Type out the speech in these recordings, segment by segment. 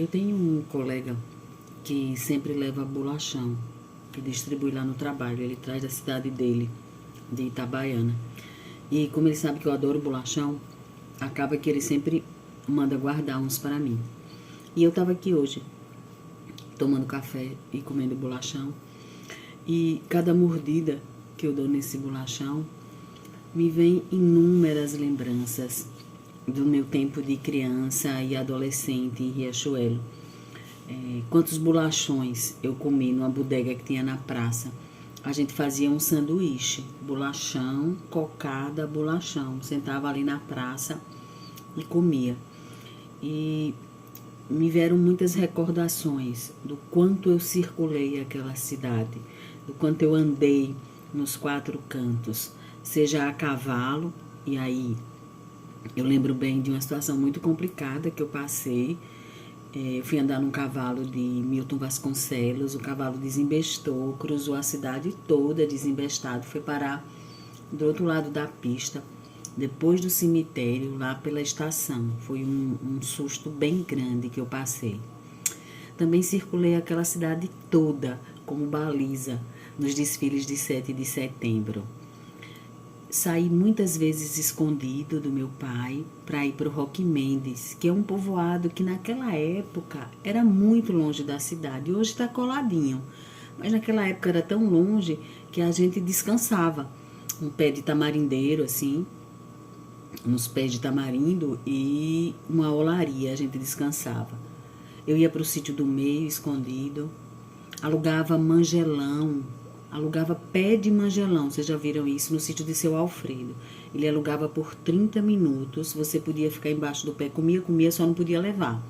Eu tenho um colega que sempre leva bolachão, que distribui lá no trabalho. Ele traz da cidade dele, de Itabaiana. E como ele sabe que eu adoro bolachão, acaba que ele sempre manda guardar uns para mim. E eu tava aqui hoje, tomando café e comendo bolachão. E cada mordida que eu dou nesse bolachão, me vem inúmeras lembranças do meu tempo de criança e adolescente em Riachuelo. Quantos bolachões eu comi numa bodega que tinha na praça. A gente fazia um sanduíche, bolachão, cocada, bolachão. Sentava ali na praça e comia. E me vieram muitas recordações do quanto eu circulei aquela cidade, do quanto eu andei nos quatro cantos, seja a cavalo, e aí eu lembro bem de uma situação muito complicada que eu passei. Eu fui andar num cavalo de Milton Vasconcelos, o cavalo desembestou, cruzou a cidade toda desembestado, foi parar do outro lado da pista, depois do cemitério, lá pela estação. Foi um susto bem grande que eu passei. Também circulei aquela cidade toda como baliza nos desfiles de 7 de setembro. Saí muitas vezes escondido do meu pai para ir para o Roque Mendes, que é um povoado que naquela época era muito longe da cidade. Hoje está coladinho, mas naquela época era tão longe que a gente descansava. Um pé de tamarindeiro, assim, nos pés de tamarindo, e uma olaria a gente descansava. Eu ia para o sítio do meio, escondido, alugava manjelão, alugava pé de manjelão, vocês já viram isso no sítio de seu Alfredo. Ele alugava por 30 minutos, você podia ficar embaixo do pé, comia, só não podia levar.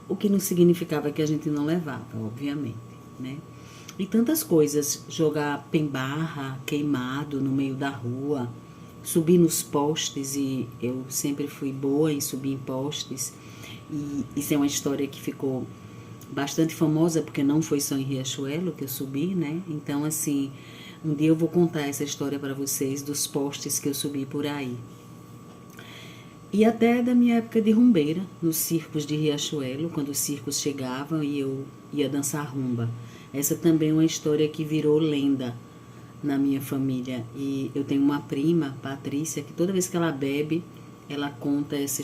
O que não significava que a gente não levava, obviamente, né? E tantas coisas, jogar pembarra queimado no meio da rua, subir nos postes, e eu sempre fui boa em subir em postes. E isso é uma história que ficou bastante famosa, porque não foi só em Riachuelo que eu subi, né? Então, assim, um dia eu vou contar essa história para vocês dos postes que eu subi por aí. E até da minha época de rumbeira, nos circos de Riachuelo, quando os circos chegavam e eu ia dançar rumba. Essa também é uma história que virou lenda na minha família. E eu tenho uma prima, Patrícia, que toda vez que ela bebe, ela conta essa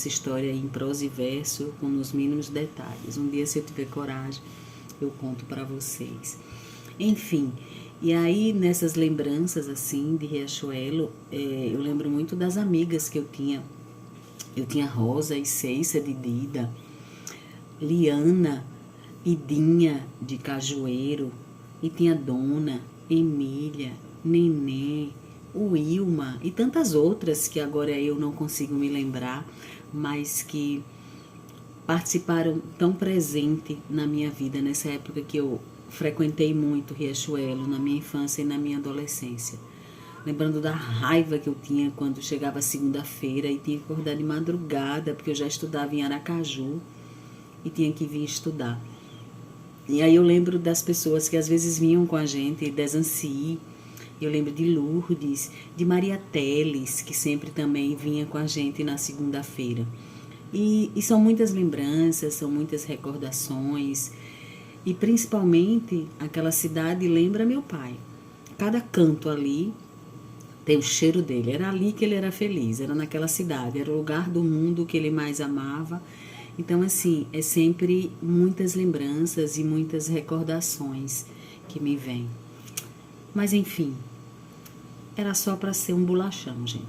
história em prosa e verso, com os mínimos detalhes. Um dia, se eu tiver coragem, eu conto para vocês. Enfim, e aí nessas lembranças assim de Riachuelo, eu lembro muito das amigas que eu tinha. Eu tinha Rosa e Ceissa de Dida, Liana e Dinha de Cajueiro, e tinha Dona, Emília, Nenê, o Wilma e tantas outras que agora eu não consigo me lembrar, mas que participaram tão presente na minha vida nessa época que eu frequentei muito Riachuelo, na minha infância e na minha adolescência. Lembrando da raiva que eu tinha quando chegava segunda-feira e tinha que acordar de madrugada, porque eu já estudava em Aracaju e tinha que vir estudar. E aí eu lembro das pessoas que às vezes vinham com a gente, Desanci. Eu lembro de Lourdes, de Maria Teles, que sempre também vinha com a gente na segunda-feira. E são muitas lembranças, são muitas recordações. E principalmente aquela cidade lembra meu pai. Cada canto ali tem o cheiro dele. Era ali que ele era feliz, era naquela cidade, era o lugar do mundo que ele mais amava. Então, assim, é sempre muitas lembranças e muitas recordações que me vêm. Mas, enfim, era só para ser um bolachão, gente.